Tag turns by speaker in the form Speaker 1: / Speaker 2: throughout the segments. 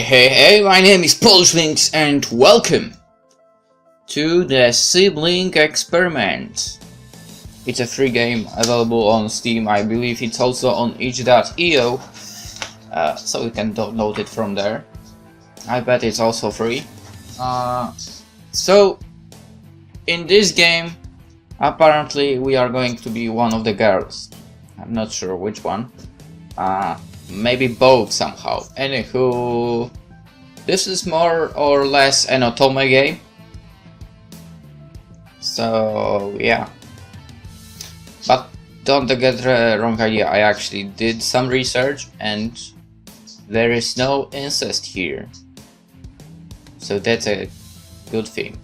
Speaker 1: Hey, my name is PolishLynx and welcome to the Sibling Experiment. It's a free game available on Steam. I believe it's also on itch.io, so you can download it from there. I bet it's also free. So, in this game, apparently we are going to be one of the girls. I'm not sure which one. Maybe both somehow. Anywho, this is more or less an otome game. So yeah. But don't get the wrong idea, I actually did some research and there is no incest here. So that's a good thing.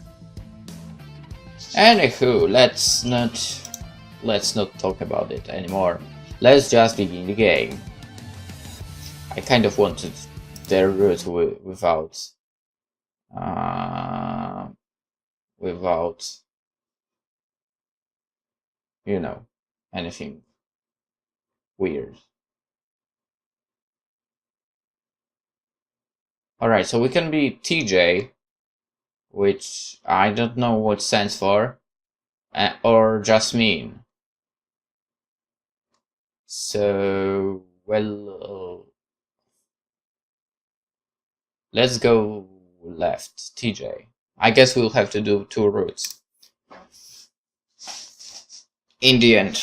Speaker 1: Anywho, let's not talk about it anymore. Let's just begin the game. I kind of wanted the route without you know, anything weird. Alright, so we can be TJ, which I don't know what stands for, or Jasmine. So, well, let's go left, TJ. I guess we'll have to do two routes. In the end.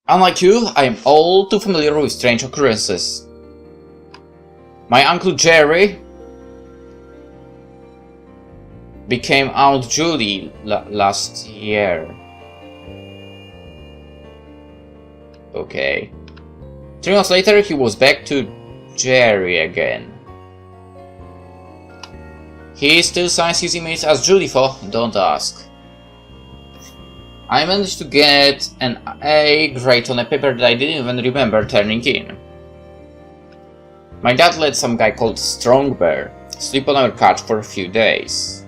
Speaker 1: Unlike you, I am all too familiar with strange occurrences. My Uncle Jerry became Aunt Julie last year. Okay. 3 months later, he was back to Jerry again. He still signs his emails as Julie for, don't ask. I managed to get an A grade on a paper that I didn't even remember turning in. My dad let some guy called Strong Bear sleep on our couch for a few days.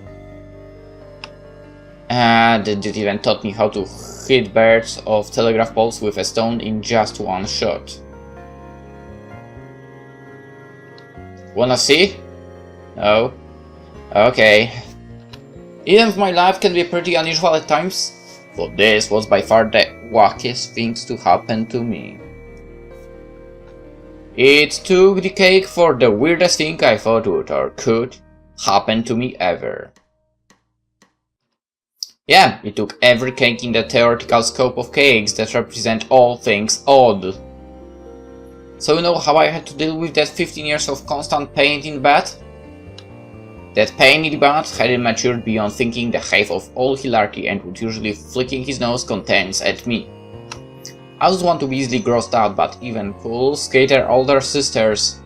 Speaker 1: And it even taught me how to hit birds off telegraph poles with a stone in just one shot. Wanna see? No? Okay. Even if my life can be pretty unusual at times, but this was by far the wackiest things to happen to me. It took the cake for the weirdest thing I thought would or could happen to me ever. Yeah, it took every cake in the theoretical scope of cakes that represent all things odd. So you know how I had to deal with that 15 years of constant pain in bed? That pain in the butt hadn't matured beyond thinking the half of all hilarity and would usually flicking his nose contents at me. I was one to be easily grossed out, but even cool skater older sisters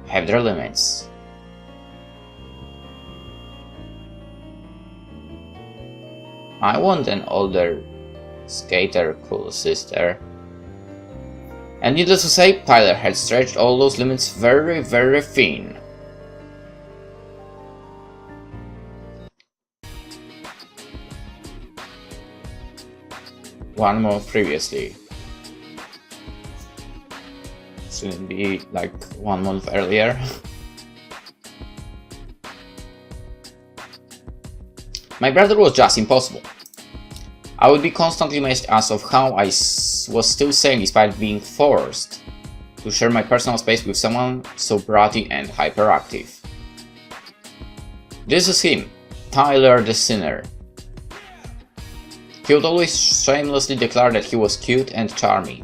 Speaker 1: have their limits. I want an older skater cool sister. And needless to say, Tyler had stretched all those limits very, very thin. One month previously. Shouldn't be like 1 month earlier. My brother was just impossible. I would be constantly amazed as of how I was still sane despite being forced to share my personal space with someone so bratty and hyperactive. This is him, Tyler the Sinner. He would always shamelessly declare that he was cute and charming.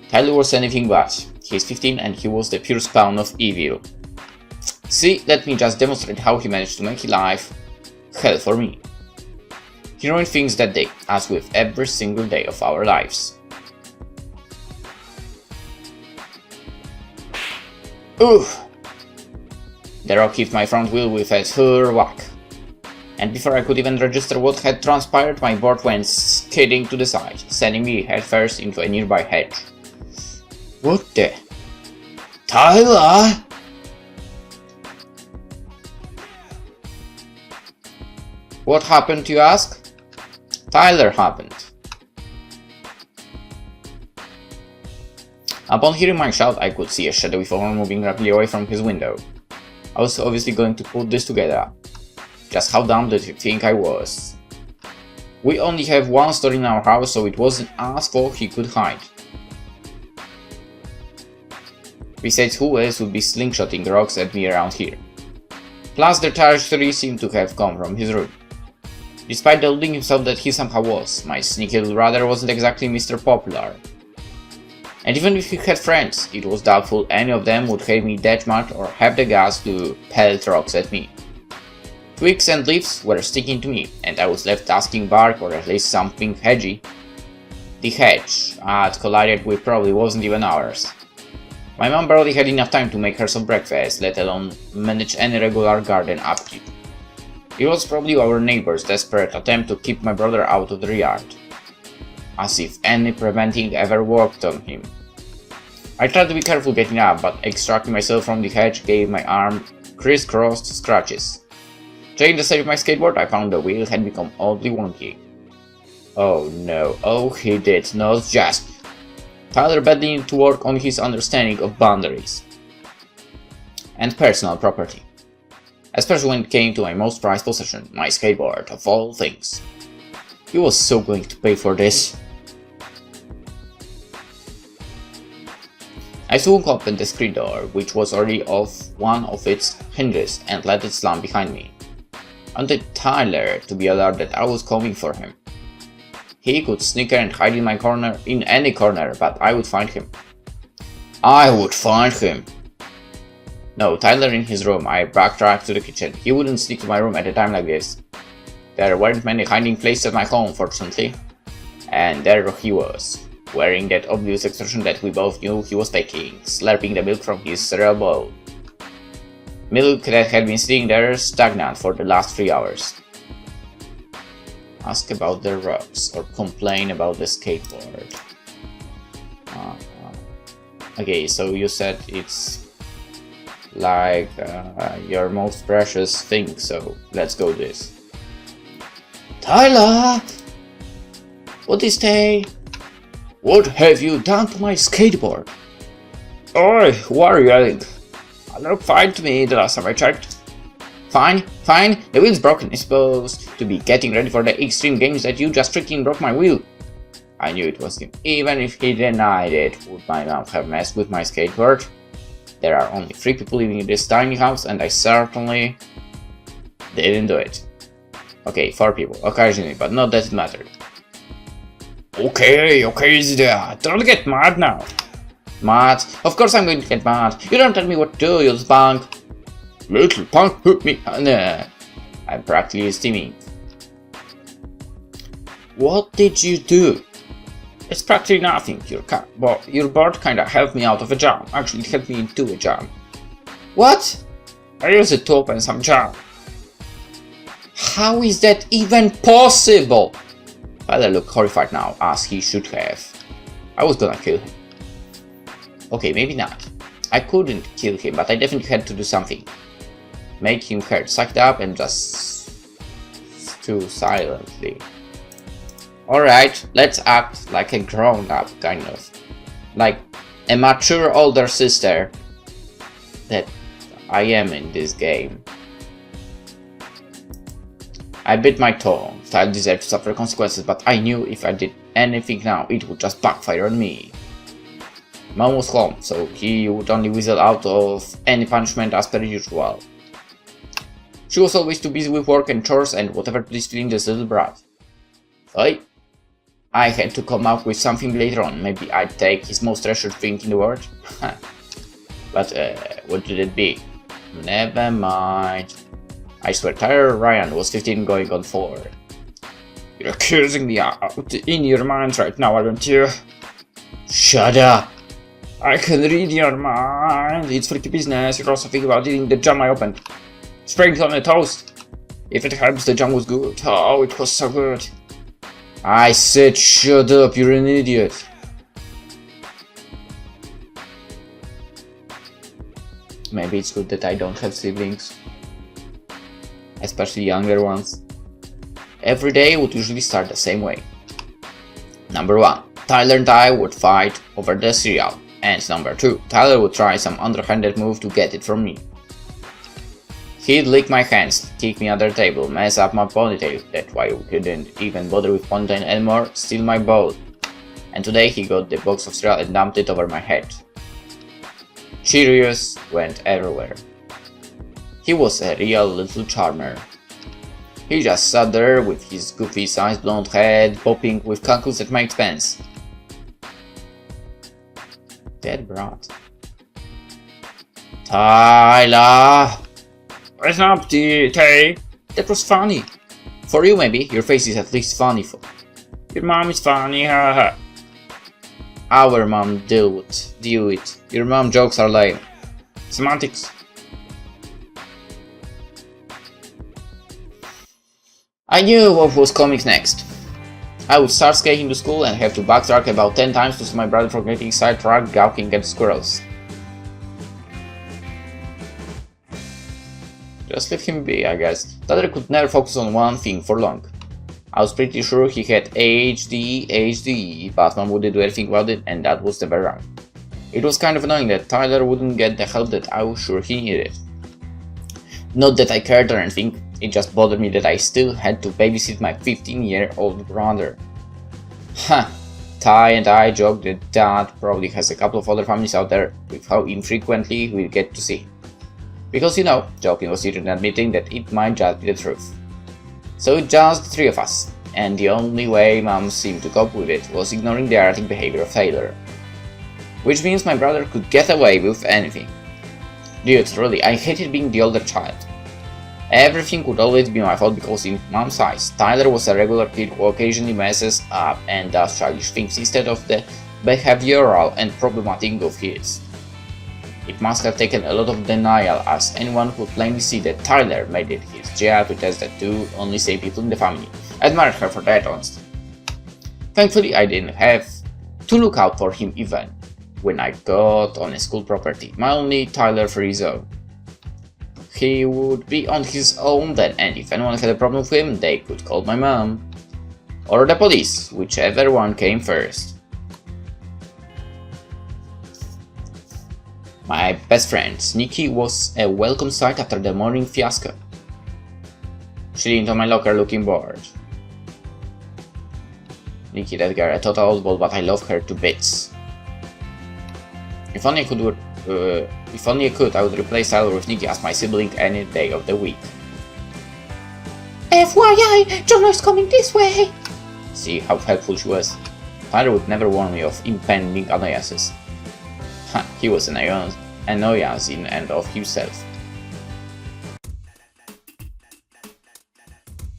Speaker 1: Tyler was anything but. He's 15 and he was the pure spawn of evil. See, let me just demonstrate how he managed to make life hell for me. He ruined things that day, as with every single day of our lives. Oof! The rock hit my front wheel with a sure whack. And before I could even register what had transpired, my board went skidding to the side, sending me headfirst into a nearby hedge. What the? Tyler! What happened, you ask? Tyler happened. Upon hearing my shout, I could see a shadowy form moving rapidly away from his window. I was obviously going to put this together. Just how dumb did you think I was? We only have one store in our house, so it wasn't as far he could hide. Besides, who else would be slingshotting rocks at me around here? Plus, the trajectory seemed to have come from his room. Despite deluding himself that he somehow was, my sneaky little brother wasn't exactly Mr. Popular. And even if he had friends, it was doubtful any of them would hate me that much or have the guts to pelt rocks at me. Twigs and leaves were sticking to me, and I was left asking bark or at least something hedgy. The hedge I'd collided with probably wasn't even ours. My mom barely had enough time to make herself breakfast, let alone manage any regular garden upkeep. It was probably our neighbor's desperate attempt to keep my brother out of the yard. As if any preventing ever worked on him. I tried to be careful getting up, but extracting myself from the hedge gave my arm crisscrossed scratches. Checking the state of my skateboard, I found the wheel had become oddly wonky. Oh no, oh he did not just. Tyler badly needed to work on his understanding of boundaries and personal property, especially when it came to my most prized possession, my skateboard, of all things. He was so going to pay for this. I swung open the screen door, which was already off one of its hinges, and let it slam behind me. I wanted Tyler to be alerted that I was coming for him. He could sneaker and hide in my corner, in any corner, but I would find him. I would find him! No, Tyler in his room. I backtracked to the kitchen. He wouldn't sneak to my room at a time like this. There weren't many hiding places at my home, fortunately. And there he was, wearing that obvious expression that we both knew he was faking, slurping the milk from his cereal bowl. Milk that had been sitting there stagnant for the last 3 hours. Ask about the rocks or complain about the skateboard. Okay, so you said it's like your most precious thing, so let's go this. Tyler! What is they? What have you done to my skateboard? Oi, who are you yelling? It looked fine to me the last time I checked. Fine, fine, the wheel's broken. I'm supposed to be getting ready for the extreme games that you just freaking broke my wheel. I knew it was him. Even if he denied it, would my mom have messed with my skateboard? There are only 3 people living in this tiny house, and I certainly didn't do it. Okay, 4 people, occasionally, but not that it mattered. Okay, easy there. Don't get mad now. Mad? Of course I'm going to get mad. You don't tell me what to do, you little punk. Little punk, hook me. Nah. I'm practically steaming. What did you do? It's practically nothing. Your board kinda helped me out of a jam. Actually, it helped me into a jam. What? I used it to open some jam. How is that even possible? Father looked horrified now, as he should have. I was gonna kill him. Okay, maybe not. I couldn't kill him, but I definitely had to do something. Make him hurt, sucked up, and just stew silently. Alright, let's act like a grown-up, kind of. Like a mature older sister that I am in this game. I bit my tongue. I deserved to suffer consequences, but I knew if I did anything now, it would just backfire on me. Mom was home, so he would only whistle out of any punishment as per usual. She was always too busy with work and chores and whatever to discipline this little brat. Oi! I had to come up with something later on. Maybe I'd take his most treasured thing in the world? But what did it be? Never mind. I swear Tyler Ryan was 15 going on 4. You're accusing me out in your mind right now, aren't you? Shut up! I can read your mind. It's freaky business. You're also thinking about eating the jam I opened. Sprinkled on a toast. If it helps, the jam was good. Oh, it was so good. I said shut up, you're an idiot. Maybe it's good that I don't have siblings. Especially younger ones. Every day would usually start the same way. Number 1. Tyler and I would fight over the cereal. And number 2, Tyler would try some underhanded move to get it from me. He'd lick my hands, kick me under the table, mess up my ponytail, that's why we couldn't even bother with ponytail anymore, steal my bowl. And today he got the box of cereal and dumped it over my head. Cheerios went everywhere. He was a real little charmer. He just sat there with his goofy sized blonde head, popping with cankles at my expense. Dead brat. Tyler! What's up, TJ? That was funny. For you maybe, your face is at least funny. Your mom is funny, haha. Our mom deal it. Your mom jokes are lame. Semantics. I knew what was coming next. I would start skating to school and have to backtrack about 10 times to see my brother for getting sidetracked gawking at squirrels. Just let him be, I guess. Tyler could never focus on one thing for long. I was pretty sure he had ADHD, but mom wouldn't do anything about it, and that was never wrong. It was kind of annoying that Tyler wouldn't get the help that I was sure he needed. Not that I cared or anything, it just bothered me that I still had to babysit my 15-year-old brother. Ty and I joked that Dad probably has a couple of other families out there with how infrequently we get to see him. Because you know, joking was easier than admitting that it might just be the truth. So it's just the 3 of us, and the only way Mom seemed to cope with it was ignoring the erratic behavior of Taylor. Which means my brother could get away with anything. Dude, really, I hated being the older child. Everything would always be my fault because in Mom's eyes, Tyler was a regular kid who occasionally messes up and does childish things instead of the behavioral and problematic goof he is. It must have taken a lot of denial, as anyone could plainly see that Tyler made it his job to test that two only sane people in the family. I admired her for that, honestly. Thankfully, I didn't have to look out for him even when I got on a school property, my only Tyler-free zone. He would be on his own then, and if anyone had a problem with him, they could call my mom. Or the police, whichever one came first. My best friend, Nikki, was a welcome sight after the morning fiasco. She leaned on my locker looking bored. Nikki, that girl, a total oddball, but I love her to bits. If only I could, I would replace Tyler with Nikki as my sibling any day of the week. FYI, Jonah is coming this way! See how helpful she was. Tyler would never warn me of impending annoyances. He was an annoyance in and of himself.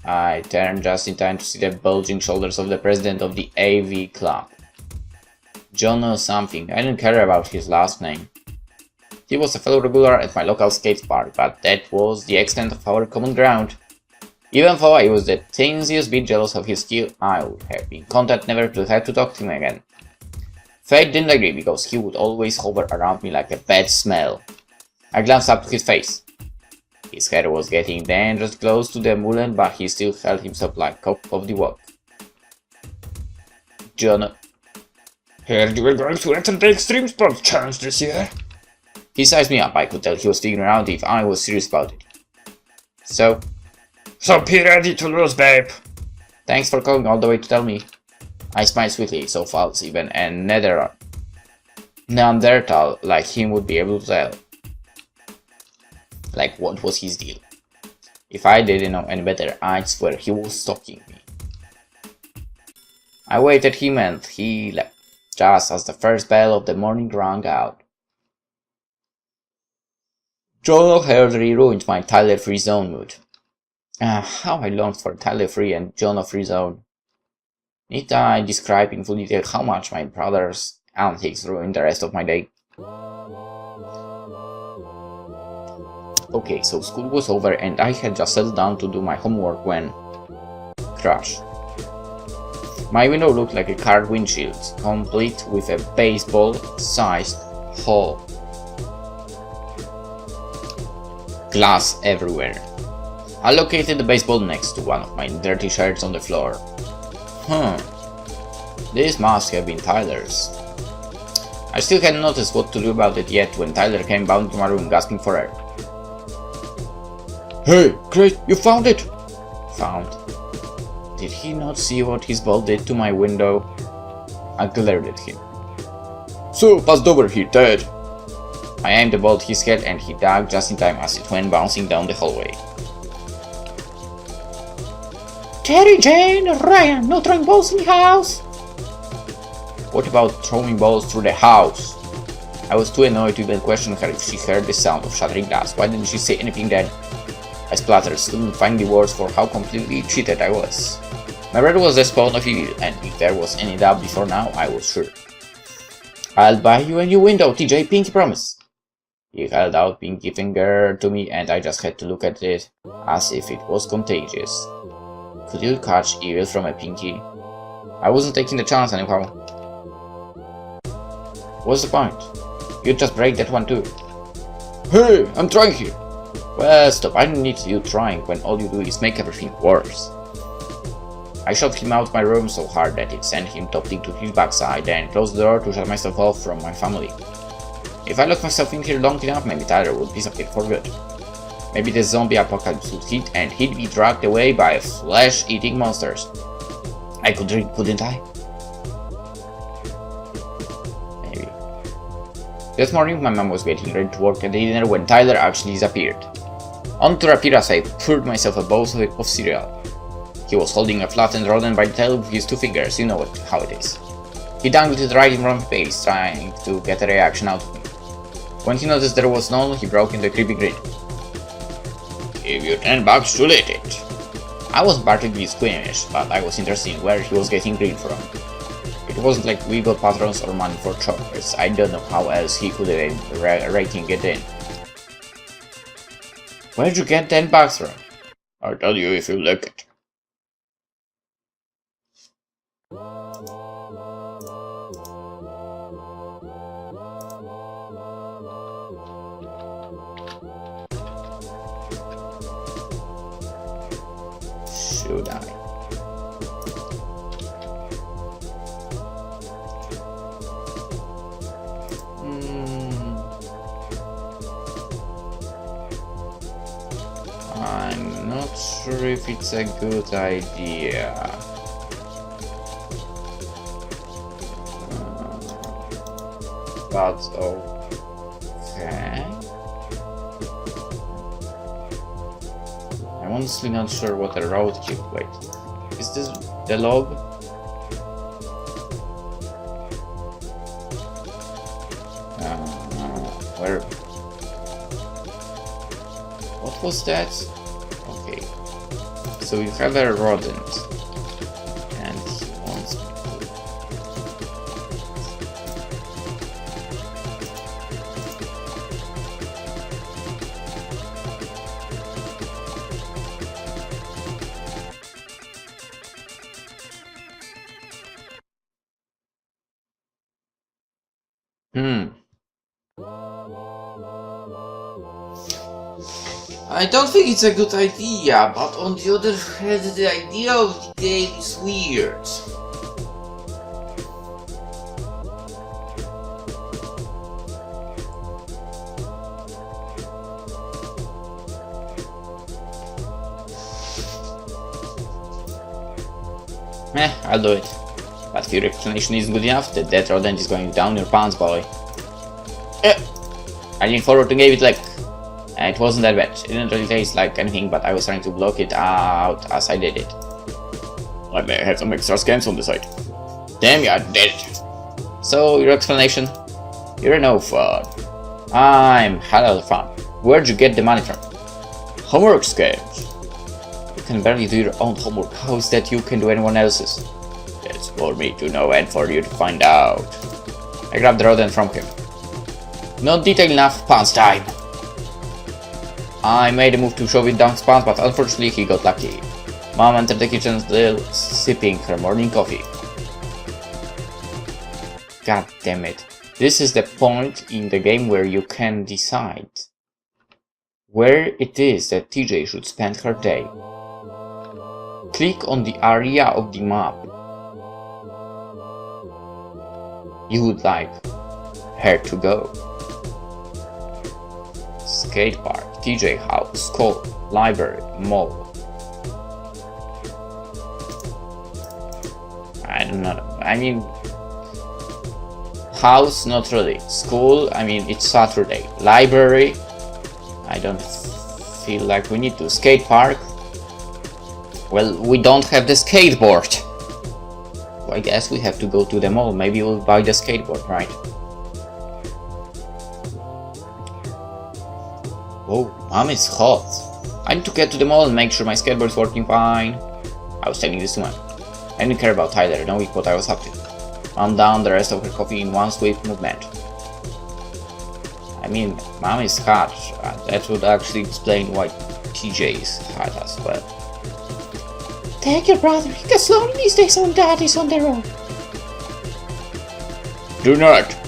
Speaker 1: I turned just in time to see the bulging shoulders of the president of the AV club. John knows something. I didn't care about his last name. He was a fellow regular at my local skate park, but that was the extent of our common ground. Even though I was the tiniest bit jealous of his skill, I would have been content never to have to talk to him again. Fate didn't agree because he would always hover around me like a bad smell. I glanced up to his face. His hair was getting dangerously close to the mullet, but he still held himself like cock of the walk. John, heard you were going to enter the Extreme Sports Challenge this year. He sized me up. I could tell he was figuring out if I was serious about it. So be ready to lose, babe. Thanks for coming all the way to tell me. I smiled sweetly, so false even a Neanderthal like him would be able to tell. Like, what was his deal? If I didn't know any better, I'd swear he was stalking me. I waited him and he left, just as the first bell of the morning rang out. Joel hardly ruined my Tyler-free zone mood. How I longed for Tyler-free and Jonah-free zone. Need I describe in full detail how much my brother's antics ruined the rest of my day? Okay, so school was over and I had just settled down to do my homework when... crash. My window looked like a car windshield, complete with a baseball-sized hole. Glass everywhere. I located the baseball next to one of my dirty shirts on the floor. This must have been Tyler's. I still hadn't noticed what to do about it yet when Tyler came bounding to my room gasping for air. Hey, great, you found it! Found. Did he not see what his ball did to my window? I glared at him. So, passed over here, dead. I aimed the ball at his head and he ducked just in time as it went bouncing down the hallway. Terry, Jane, Ryan, no throwing balls in the house! What about throwing balls through the house? I was too annoyed to even question her if she heard the sound of shattering glass. Why didn't she say anything then? I spluttered, still finding the words for how completely cheated I was. My brother was the spawn of evil, and if there was any doubt before now, I was sure. I'll buy you a new window, TJ, pinky promise. He held out pinky finger to me and I just had to look at it as if it was contagious. Could you catch evil from a pinky? I wasn't taking the chance anyhow. What's the point? You'd just break that one too. Hey, I'm trying here. Well, stop, I don't need you trying when all you do is make everything worse. I shoved him out of my room so hard that it sent him toppling to his backside and closed the door to shut myself off from my family. If I locked myself in here long enough, maybe Tyler would disappear for good. Maybe the zombie apocalypse would hit and he'd be dragged away by flesh-eating monsters. I could drink, couldn't I? Maybe. This morning my mom was getting ready to work at the dinner when Tyler actually disappeared. On to appear as I poured myself a bowl of cereal. He was holding a flattened rodent by the tail with his two fingers, you know how it is. He dangled it right in front of my face, trying to get a reaction out of me. When he noticed there was none, he broke into a creepy grin. Give you $10 to let it. I wasn't particularly squeamish, but I was interested in where he was getting green from. It wasn't like we got patrons or money for chocolates. I don't know how else he could have been raking it in. Where'd you get $10 from? I'll tell you if you look it. Should I? I'm not sure if it's a good idea. But okay. I'm honestly not sure what a roadkill. Wait, is this the log? Where? What was that? Okay, so you have a rodent, and he wants me I don't think it's a good idea, but on the other hand, the idea of the game is weird. I'll do it. But if your explanation isn't good enough, the dead rodent is going down your pants, boy. I leaned forward to give it like. It wasn't that bad. It didn't really taste like anything, but I was trying to block it out as I did it. I may have some extra scans on the side. Damn, yeah, I did it. So, your explanation? You're no fun. I'm hell of fun. Where'd you get the money from? Homework scams. You can barely do your own homework. How is that you can do anyone else's? That's for me to know and for you to find out. I grabbed the rodent from him. Not detailed enough, pants time. I made a move to shove it down his pants, but unfortunately he got lucky. Mom entered the kitchen still sipping her morning coffee. God damn it. This is the point in the game where you can decide where it is that TJ should spend her day. Click on the area of the map you would like Where to go? Skate park, TJ house, school, library, mall. I don't know. I mean, house, not really. School, I mean, it's Saturday. Library, I don't feel like we need to. Skate park, well, we don't have the skateboard. So I guess we have to go to the mall. Maybe we'll buy the skateboard, right? Oh, mom is hot. I need to get to the mall and make sure my skateboard is working fine. I was telling this to mom. I didn't care about Tyler, knowing what I was up to. Mom downed the rest of her coffee in one swift movement. I mean, mom is hot. That would actually explain why TJ is hot as well.
Speaker 2: Take your brother, he gets lonely these days when dad is on the road.
Speaker 1: Do not!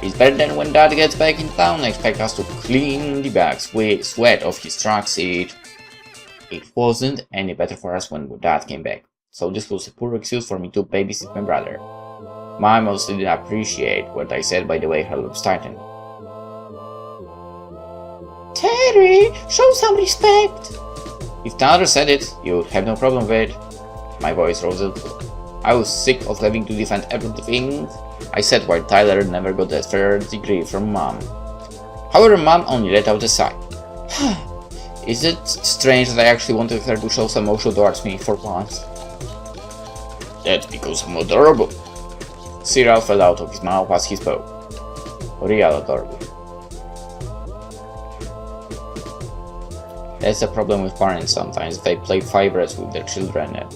Speaker 1: It's better than when dad gets back in town and expect us to clean the bags with sweat off his truck seat. It wasn't any better for us when dad came back, so this was a poor excuse for me to babysit my brother. Mom mostly didn't appreciate what I said by the way her lips tightened.
Speaker 2: Terry, show some respect!
Speaker 1: If Tyler said it, you'd have no problem with it. My voice rose a little. I was sick of having to defend everything I said while Tyler never got a third degree from mom. However, mom only let out a sigh. Is it strange that I actually wanted her to show some emotion towards me for once? That's because I'm adorable. Cereal fell out of his mouth as he spoke. Real adorable. That's the problem with parents sometimes, they play favorites with their children and...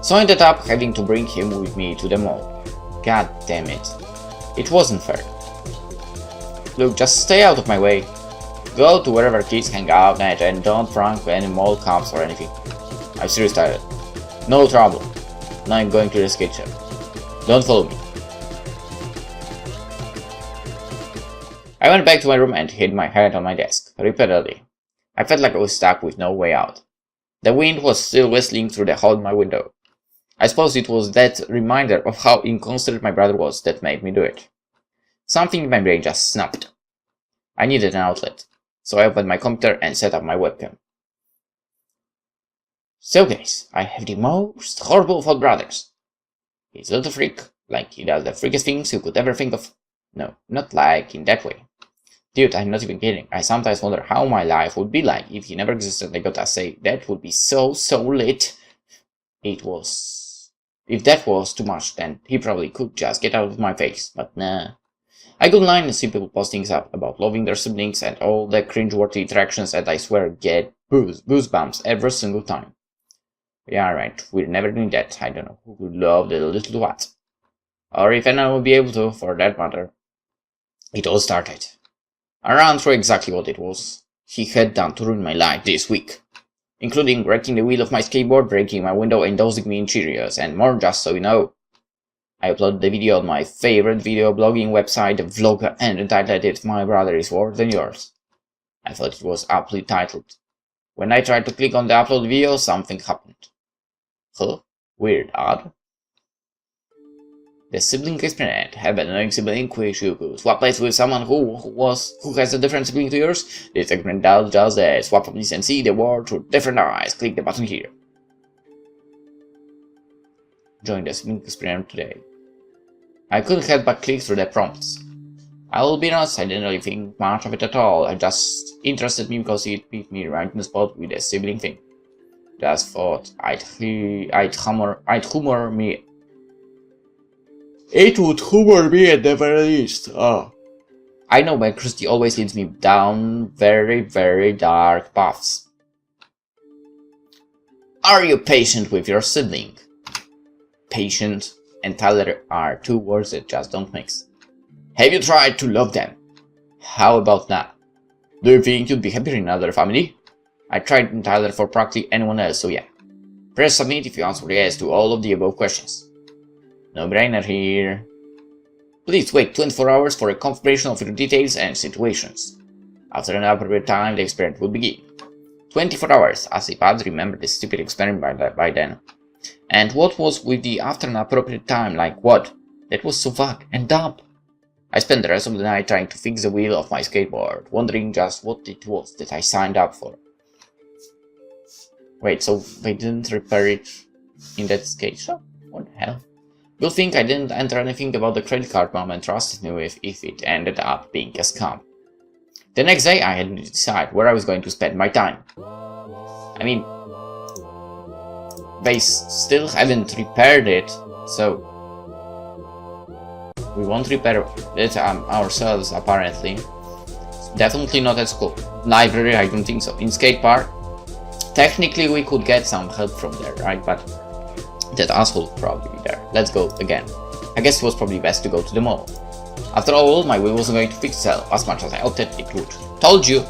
Speaker 1: So I ended up having to bring him with me to the mall. God damn it. It wasn't fair. Look, just stay out of my way. Go to wherever kids hang out at and don't run any mall cops or anything. I'm serious, Tyler. No trouble. Now I'm going to the skate shop. Don't follow me. I went back to my room and hid my head on my desk, repeatedly. I felt like I was stuck with no way out. The wind was still whistling through the hole in my window. I suppose it was that reminder of how inconsiderate my brother was that made me do it. Something in my brain just snapped. I needed an outlet, so I opened my computer and set up my webcam. So guys, I have the most horrible of all brothers. He's a little freak, like he does the freakiest things you could ever think of. No, not like in that way. Dude, I'm not even kidding. I sometimes wonder how my life would be like if he never existed. I gotta say, that would be so lit. If that was too much, then he probably could just get out of my face, but nah. I go online and see people posting up about loving their siblings and all the cringeworthy interactions that I swear get goosebumps every single time. Yeah, right, we're never doing that. I don't know who would love the little what. Or if anyone would be able to, for that matter. It all started. I ran through exactly what it was he had done to ruin my life this week, including wrecking the wheel of my skateboard, breaking my window, and dosing me in Cheerios, and more, just so you know. I uploaded the video on my favorite video blogging website, the Vlogger, and entitled it My Brother is Worse Than Yours. I thought it was aptly titled. When I tried to click on the upload video, something happened. Huh? Weird, odd. The Sibling Experiment. Have an annoying sibling which you could swap places with someone who has a different sibling to yours. This experiment does just that. Swap families and see the world through different eyes. Click the button here. Join the Sibling Experiment today. I couldn't help but click through the prompts. I will be honest, I didn't really think much of it at all. It just interested me because it beat me right in the spot with the sibling thing. Just thought I'd humor me. It would humor me at the very least. Oh. I know my Christy always leads me down very, very dark paths. Are you patient with your sibling? Patient and Tyler are two words that just don't mix. Have you tried to love them? How about now? Do you think you'd be happier in another family? I tried in Tyler for practically anyone else, so yeah. Press submit if you answer yes to all of the above questions. No brainer here. Please wait 24 hours for a confirmation of your details and situations. After an appropriate time, the experiment will begin. 24 hours, as if I'd remember this stupid experiment by then. And what was with the after an appropriate time, like what? That was so vague and dumb. I spent the rest of the night trying to fix the wheel of my skateboard, wondering just what it was that I signed up for. Wait, so they didn't repair it in that skate shop? What the hell? Good thing I didn't enter anything about the credit card mom entrusted me with if it ended up being a scam. The next day I had to decide where I was going to spend my time. I mean, they still haven't repaired it, so we won't repair it ourselves apparently. Definitely not at school. Library, I don't think so. In skate park, technically we could get some help from there, right? But that asshole would probably be there. Let's go again. I guess it was probably best to go to the mall. After all, my wheel wasn't going to fix itself as much as I hoped it would. Told you!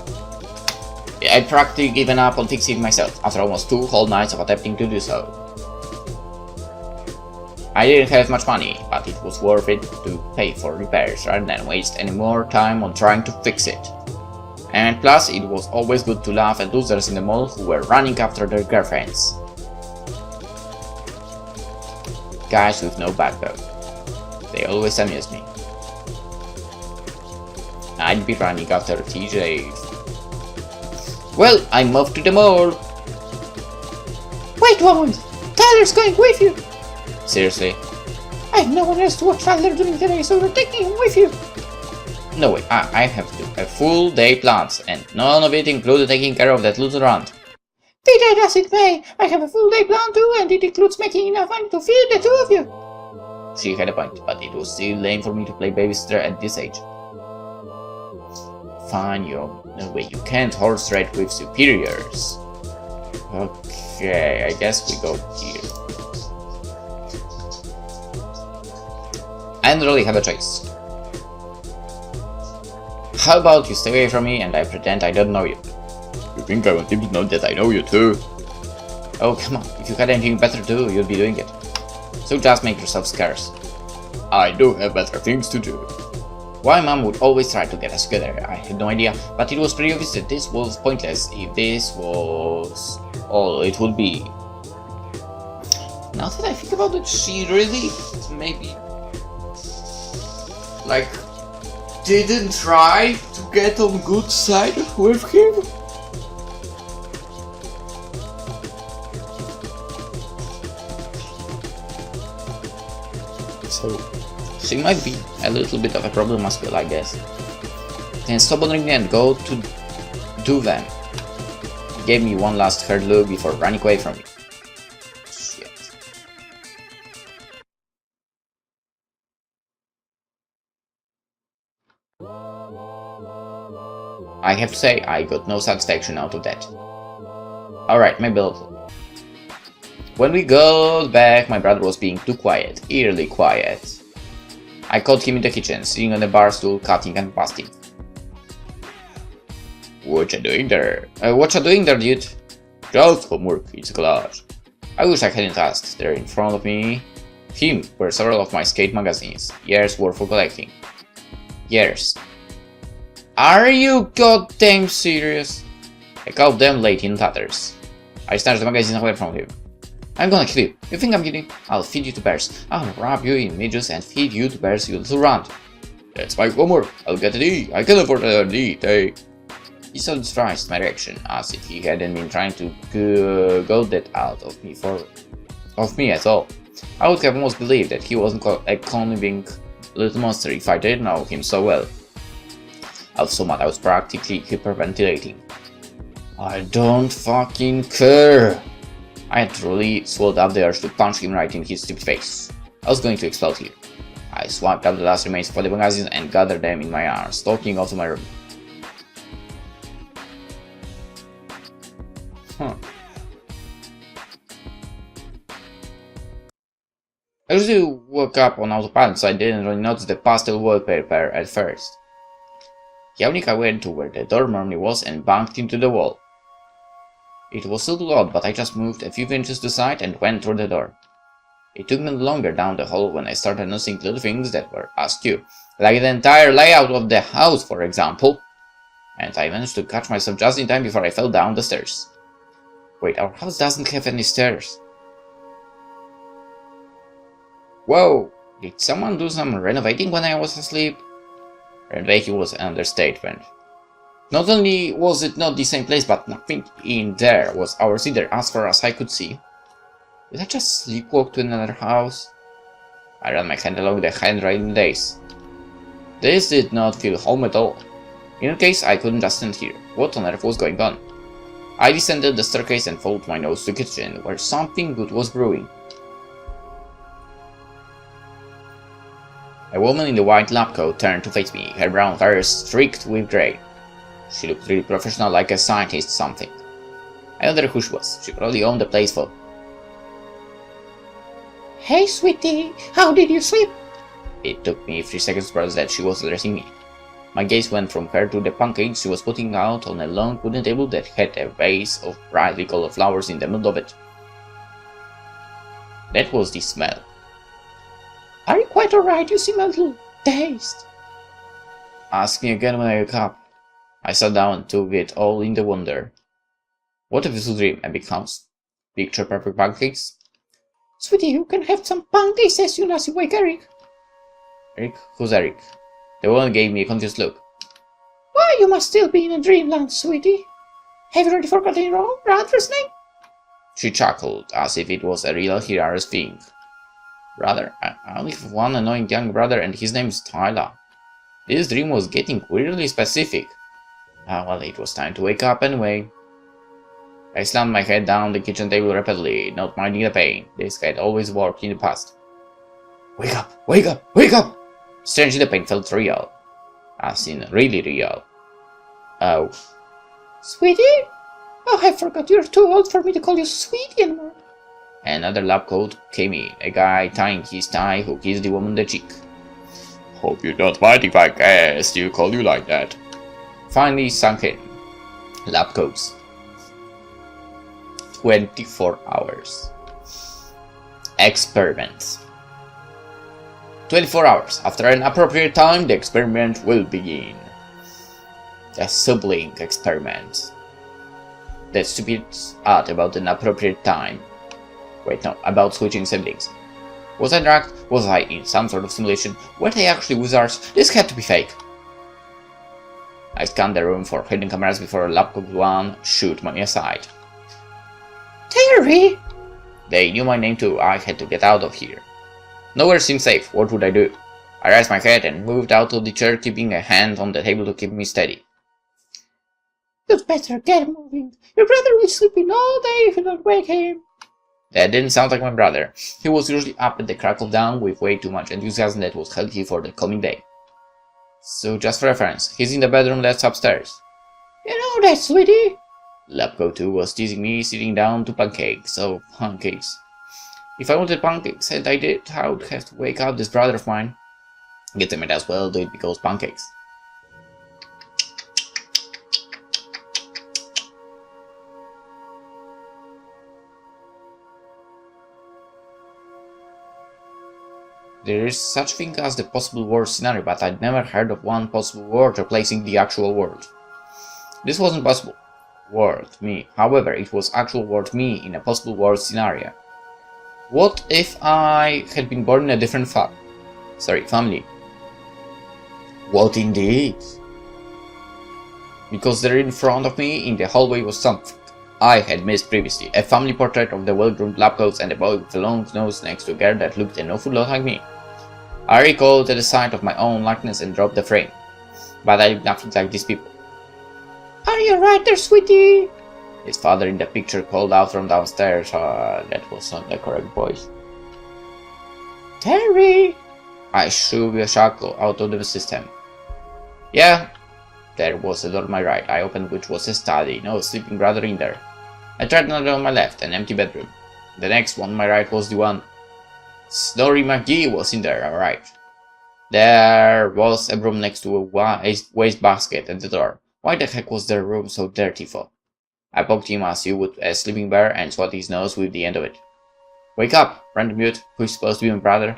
Speaker 1: I practically given up on fixing it myself after almost 2 whole nights of attempting to do so. I didn't have much money, but it was worth it to pay for repairs rather than waste any more time on trying to fix it. And plus, it was always good to laugh at losers in the mall who were running after their girlfriends. Guys with no backbone. They always amuse me. I'd be running after TJ. Well, I'm off to the mall.
Speaker 2: Wait one moment! Tyler's going with you!
Speaker 1: Seriously?
Speaker 2: I have no one else to watch Tyler during the day, so we're taking him with you!
Speaker 1: No way, I have a full day planned, and none of it included taking care of that little runt.
Speaker 2: Be that as it may, I have a full day plan too, and it includes making enough money to feed the 2 of you!
Speaker 1: She had a point, but it was still lame for me to play babysitter at this age. Fine, no way, you can't horse ride with superiors. Okay, I guess we go here. I don't really have a choice. How about you stay away from me and I pretend I don't know you? You think I want him to know that I know you too? Oh come on, if you had anything better to do, you'd be doing it. So just make yourself scarce. I do have better things to do. Why mom would always try to get us together, I had no idea, but it was pretty obvious that this was pointless if this was all it would be. Now that I think about it, she really maybe like didn't try to get on good side with him. So she might be a little bit of a problem as well, I guess. Then stop bothering me and go to do them. He gave me one last hard look before running away from me. Shit. I have to say, I got no satisfaction out of that. Alright, maybe a little. When we got back, my brother was being too quiet, eerily quiet. I caught him in the kitchen, sitting on the bar stool, cutting and pasting. What you doing there? What you doing there, dude? Just homework, it's a class. I wish I hadn't asked. There in front of me, him, were several of my skate magazines, years worth of collecting. Years. Are you goddamn serious? I caught them late in tatters. I snatched the magazine away from him. I'm gonna kill you. You think I'm kidding? I'll feed you to bears. I'll wrap you in midges and feed you to bears, you little runt. That's my homework. I'll get a D. I can afford a D, eh? He so surprised my reaction, as if he hadn't been trying to goad that out of me at all. I would have almost believed that he wasn't a conniving little monster if I didn't know him so well. I was so mad I was practically hyperventilating. I don't fucking care. I had truly swallowed up the urge to punch him right in his stupid face. I was going to explode here. I swapped up the last remains for the magazines and gathered them in my arms, stalking off to my room. I usually woke up on autopilot, so I didn't really notice the pastel wallpaper at first. Yawning, I went to where the door normally was and bumped into the wall. It was still too loud, but I just moved a few inches to the side and went through the door. It took me longer down the hall when I started noticing little things that were askew, like the entire layout of the house, for example. And I managed to catch myself just in time before I fell down the stairs. Wait, our house doesn't have any stairs. Whoa, did someone do some renovating when I was asleep? Renovating was an understatement. Not only was it not the same place, but nothing in there was ours either, as far as I could see. Did I just sleepwalk to another house? I ran my hand along the handwriting days. This did not feel home at all. In any case, I couldn't just stand here. What on earth was going on? I descended the staircase and followed my nose to the kitchen, where something good was brewing. A woman in the white lab coat turned to face me, her brown hair streaked with grey. She looked really professional, like a scientist something. I wondered who she was. She probably owned the place for.
Speaker 2: Hey, sweetie, how did you sleep?
Speaker 1: It took me 3 seconds to realize that she was addressing me. My gaze went from her to the pancakes she was putting out on a long wooden table that had a vase of brightly colored flowers in the middle of it. That was the smell.
Speaker 2: Are you quite alright? You seem a little dazed.
Speaker 1: Ask me again when I wake up. I sat down and took it all in the wonder. What if this was a dream? A big house? Picture perfect pancakes?
Speaker 2: Sweetie, you can have some pancakes as soon as you wake Eric.
Speaker 1: Eric? Who's Eric? The woman gave me a confused look.
Speaker 2: Why, you must still be in a dreamland, sweetie. Have you already forgotten your own brother's name?
Speaker 1: She chuckled, as if it was a real hilarious thing. Brother? I only have one annoying young brother and his name is Tyler. This dream was getting weirdly specific. Well, it was time to wake up anyway. I slammed my head down the kitchen table rapidly, not minding the pain. This had always worked in the past. Wake up! Wake up! Wake up! Strangely, the pain felt real. As in, really real. Oh.
Speaker 2: Sweetie? Oh, I forgot you're too old for me to call you sweetie anymore.
Speaker 1: Another lab coat came in, a guy tying his tie who kissed the woman on the cheek. Hope you don't mind if I guess you call you like that. Finally sunk in. Lab coats. 24 hours. Experiment. 24 hours. After an appropriate time, the experiment will begin. The Sibling Experiment. That stupid art about an appropriate time. Wait, no, about switching siblings. Was I drugged? Was I in some sort of simulation? Were they actually wizards? This had to be fake. I scanned the room for hidden cameras before Lab Coat 1 shoot me aside.
Speaker 2: Terry!
Speaker 1: They knew my name too. I had to get out of here. Nowhere seemed safe. What would I do? I raised my head and moved out of the chair, keeping a hand on the table to keep me steady.
Speaker 2: You'd better get moving. Your brother will sleep in all day if you don't wake him.
Speaker 1: That didn't sound like my brother. He was usually up at the crack of dawn with way too much enthusiasm that was healthy for the coming day. So just for reference, he's in the bedroom that's upstairs.
Speaker 2: You know that, sweetie.
Speaker 1: Lab Coat 2 was teasing me, sitting down to pancakes. Oh, pancakes. If I wanted pancakes, and I did, I would have to wake up this brother of mine. Guess I might as well do it because pancakes. There is such thing as the possible world scenario, but I'd never heard of one possible world replacing the actual world. This wasn't possible. World, me. However, it was actual world me in a possible world scenario. What if I had been born in a different family? What indeed? Because there in front of me in the hallway was something I had missed previously. A family portrait of the well-groomed lab coats and a boy with a long nose next to a girl that looked an awful lot like me. I recoiled at the sight of my own likeness and dropped the frame. But I looked nothing like these people.
Speaker 2: Are you right there, sweetie?
Speaker 1: His father in the picture called out from downstairs. That was not the correct voice.
Speaker 2: Terry!
Speaker 1: I shook the shackle out of the system. Yeah, there was a door on my right. I opened, which was a study. No sleeping brother in there. I tried another on my left, an empty bedroom. The next one on my right was the one. Snorri McGee was in there, alright. There was a broom next to a waste basket at the door. Why the heck was their room so dirty for? I poked him as you would a sleeping bear and swatted his nose with the end of it. Wake up, random mute, who's supposed to be my brother?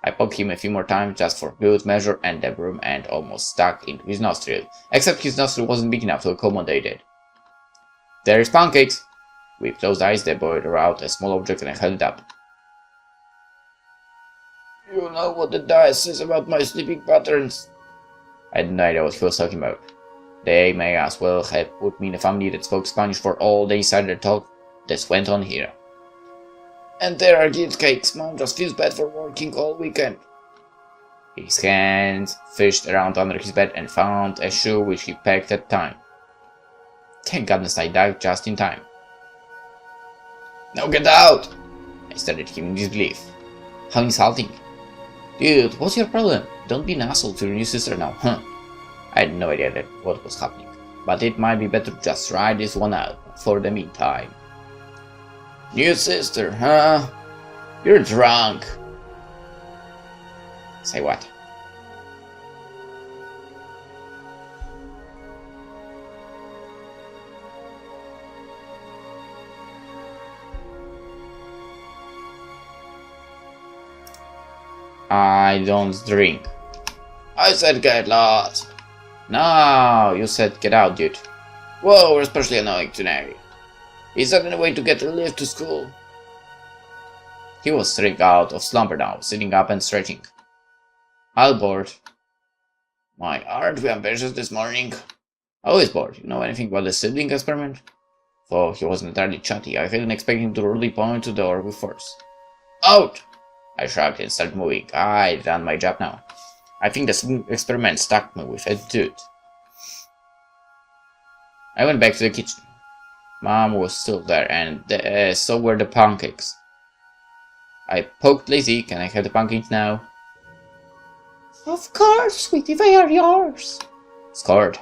Speaker 1: I poked him a few more times just for good measure and the broom end almost stuck into his nostril, except his nostril wasn't big enough to accommodate it. There's pancakes! With closed eyes, the boy drew out a small object and held it up. You know what the dice says about my sleeping patterns? I had no idea what he was talking about. They may as well have put me in a family that spoke Spanish for all the insider talk that went on here. And there are guilt cakes. Mom just feels bad for working all weekend. His hands fished around under his bed and found a shoe which he packed at the time. Thank goodness I dived just in time. Now get out! I started him in disbelief. How insulting. Dude, what's your problem? Don't be an asshole to your new sister now, huh? I had no idea what was happening, but it might be better to just ride this one out for the meantime. New sister, huh? You're drunk. Say what? I don't drink. I said get lost. No, you said get out, dude. Whoa, we're especially annoying today. Is that any way to get a lift to school? He was straight out of slumber now, sitting up and stretching. I'm bored. Why, aren't we ambitious this morning? Always bored. You know anything about the Sibling Experiment? Though he wasn't entirely chatty, I didn't expect him to really point to the door with force. Out! I shrugged and started moving. I'd done my job now. I think the Sibling Experiment stuck me with attitude. I went back to the kitchen. Mom was still there, and so were the pancakes. I poked Lizzie. Can I have the pancakes now?
Speaker 2: Of course, sweetie, they are yours.
Speaker 1: Scored.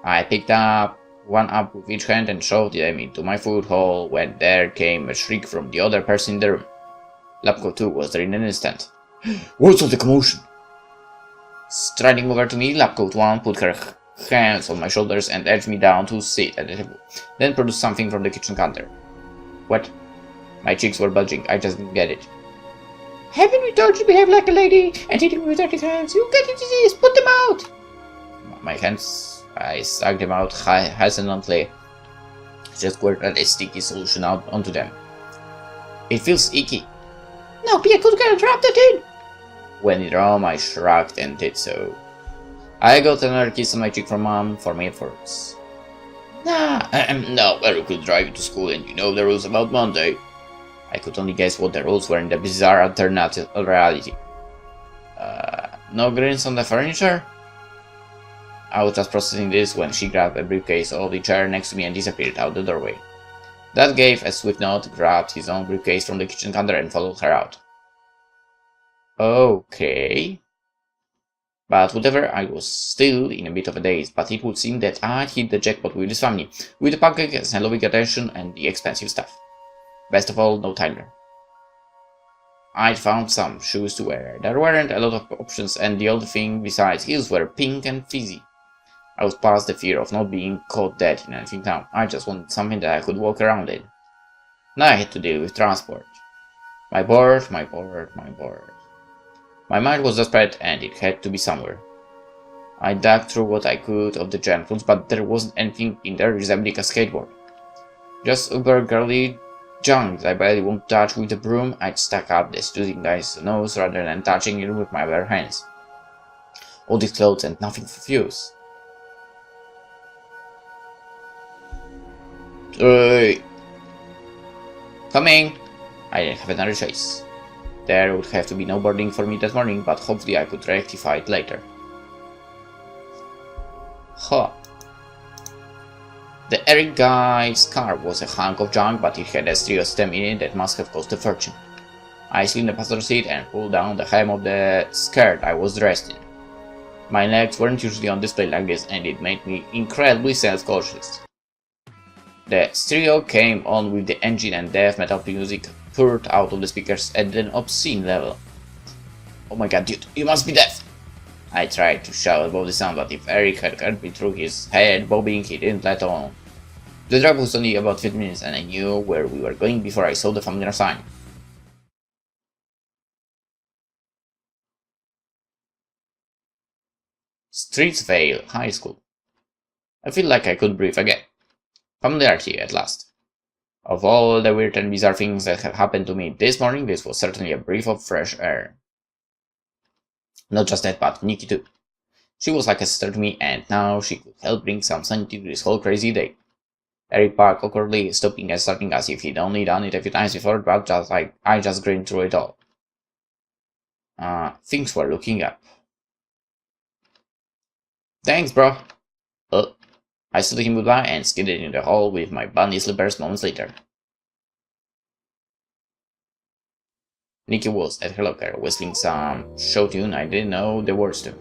Speaker 1: I picked one up with each hand and shoved them into my food hole when there came a shriek from the other person in the room. Lapco too was there in an instant. What's all the commotion? Striding over to me, Lapcoat 1 put her hands on my shoulders and edged me down to sit at the table, then produced something from the kitchen counter. What? My cheeks were bulging. I just didn't get it.
Speaker 2: Haven't we told you to behave like a lady and eating with dirty hands? You get a disease. Put them out.
Speaker 1: My hands, I sucked them out hesitantly. Just squirted a sticky solution out onto them. It feels icky.
Speaker 2: No, be a good girl. Drop that in.
Speaker 1: When in Rome, I shrugged and did so. I got another kiss on my cheek from Mom for my efforts. No, I could drive you to school and you know the rules about Monday. I could only guess what the rules were in the bizarre alternative reality. No greens on the furniture? I was just processing this when she grabbed a briefcase off the chair next to me and disappeared out the doorway. Dad gave a swift nod, grabbed his own briefcase from the kitchen counter and followed her out. Okay. But whatever, I was still in a bit of a daze, but it would seem that I'd hit the jackpot with this family, with the pancakes and loving attention and the expensive stuff. Best of all, no Tyler. I'd found some shoes to wear. There weren't a lot of options, and the only thing besides heels were pink and fizzy. I was past the fear of not being caught dead in anything now. I just wanted something that I could walk around in. Now I had to deal with transport. My board. My mind was desperate, and it had to be somewhere. I dug through what I could of the junk foods, but there wasn't anything in there resembling a skateboard. Just uber girly junk that I barely won't touch with a broom. I'd stuck up the student guy's nose rather than touching it with my bare hands. All these clothes and nothing for use. Hey! Coming! I didn't have another choice. There would have to be no boarding for me that morning, but hopefully I could rectify it later. Huh. The Eric guy's car was a hunk of junk, but it had a stereo system in it that must have cost a fortune. I slid in the passenger seat and pulled down the hem of the skirt I was dressed in. My legs weren't usually on display like this, and it made me incredibly self-conscious. The stereo came on with the engine and death metal music poured out of the speakers at an obscene level. Oh my god, dude, you must be deaf! I tried to shout above the sound, but if Eric had heard me through his head bobbing, he didn't let on. The drive was only about 15 minutes, and I knew where we were going before I saw the familiar sign. Streetsvale High School. I feel like I could breathe again. Familiarity at last. Of all the weird and bizarre things that had happened to me this morning, this was certainly a breath of fresh air. Not just that, but Nikki too. She was like a sister to me, and now she could help bring some sanity to this whole crazy day. Eric parked awkwardly, stopping and starting as if he'd only done it a few times before, but I just grinned through it all. Things were looking up. Thanks, bro. I stood him goodbye and skidded in the hall with my bunny slippers moments later. Nikki was at her locker, whistling some show tune I didn't know the words to.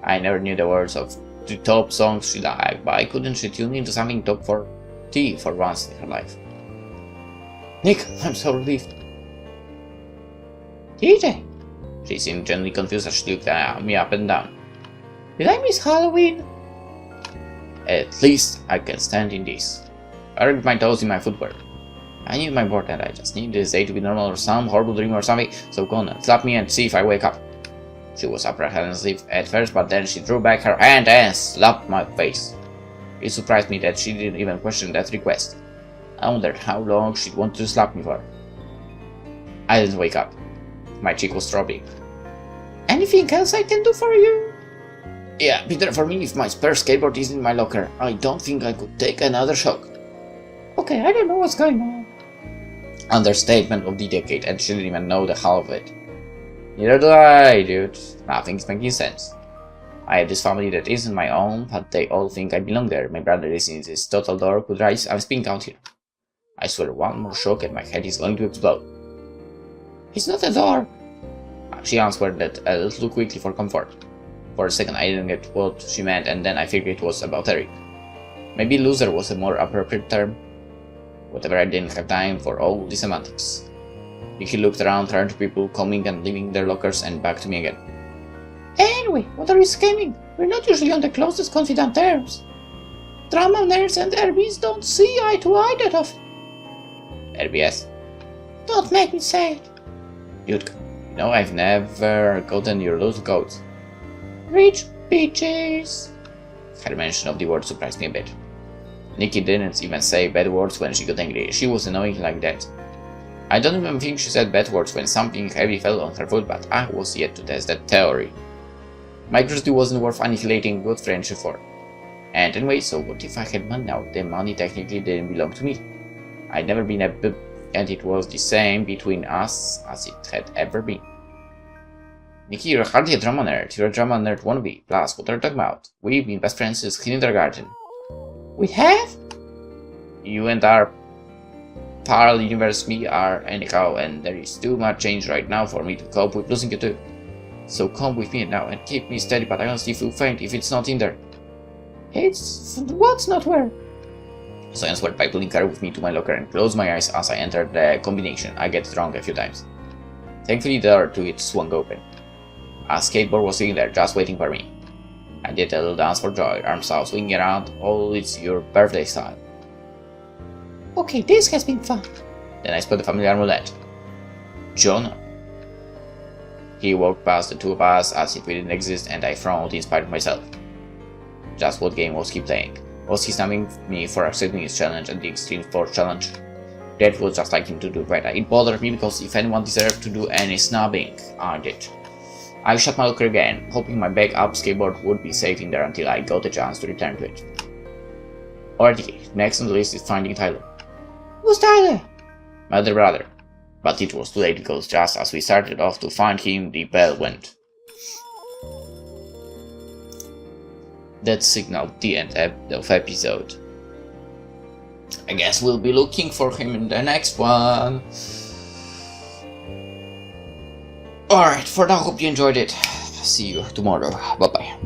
Speaker 1: I never knew the words of the top songs she liked, but why couldn't she tune into something top 40 for once in her life? Nick, I'm so relieved.
Speaker 2: TJ,
Speaker 1: She seemed genuinely confused as she looked at me up and down.
Speaker 2: did I miss Halloween?
Speaker 1: At least I can stand in this. I rubbed my toes in my footwear. I need my board and I just need this day to be normal or some horrible dream or something, so go on, slap me and see if I wake up. She was apprehensive at first, but then she drew back her hand and slapped my face. It surprised me that she didn't even question that request. I wondered how long she'd want to slap me for. I didn't wake up. My cheek was throbbing.
Speaker 2: Anything else I can do for you?
Speaker 1: Yeah, better for me if my spare skateboard is in my locker. I don't think I could take another shock.
Speaker 2: Okay, I don't know what's going on.
Speaker 1: Understatement of the decade, and she didn't even know the half of it. Neither do I, dude. Nothing's making sense. I have this family that isn't my own, but they all think I belong there. My brother is in this total dork who drives. I'm spinning out here. I swear one more shock and my head is going to explode.
Speaker 2: It's not a door.
Speaker 1: She answered that a little too quickly for comfort. For a second I didn't get what she meant, and then I figured it was about Eric. Maybe loser was a more appropriate term. Whatever, I didn't have time for all the semantics. Nikki looked around, turned to people coming and leaving their lockers, and back to me again.
Speaker 2: Anyway, what are you scheming? We're not usually on the closest confidant terms. Drama nerds and RBs don't see eye to eye that often.
Speaker 1: RBS?
Speaker 2: Don't make me say it.
Speaker 1: Dude, you know I've never gotten your little coat.
Speaker 2: Rich bitches.
Speaker 1: Her mention of the word surprised me a bit. Nikki didn't even say bad words when she got angry. She was annoying like that. I don't even think she said bad words when something heavy fell on her foot, but I was yet to test that theory. My curiosity wasn't worth annihilating good friendship for. And anyway, so what if I had money now? The money technically didn't belong to me. I'd never been a bib, and it was the same between us as it had ever been. Nikki, you're hardly a drama nerd. You're a drama nerd wannabe. Plus, what are you talking about? We've been best friends since kindergarten.
Speaker 2: We have?
Speaker 1: You and our parallel universe me are anyhow, and there is too much change right now for me to cope with losing you too. So come with me now and keep me steady, but I honestly feel faint if it's not in there.
Speaker 2: It's... what's not where?
Speaker 1: So I answered by pulling her with me to my locker and closed my eyes as I entered the combination. I get it wrong a few times. Thankfully the door to it swung open. A skateboard was sitting there just waiting for me. I did a little dance for joy, arms out, swinging around. Oh, it's your birthday style.
Speaker 2: Okay, this has been fun.
Speaker 1: Then I spot the familiar amulet. Jonah. He walked past the two of us as if we didn't exist, and I frowned in spite of myself. Just what game was he playing? Was he snubbing me for accepting his challenge at the Extreme Sports Challenge? That was just like him to do, right? It bothered me because if anyone deserved to do any snubbing, I did. I shut my locker again, hoping my backup skateboard would be safe in there until I got a chance to return to it. Alrighty, next on the list is finding Tyler.
Speaker 2: Who's Tyler?
Speaker 1: My other brother. But it was too late because just as we started off to find him, the bell went. That signaled the end of episode. I guess we'll be looking for him in the next one. Alright, for now, hope you enjoyed it. See you tomorrow. Bye bye.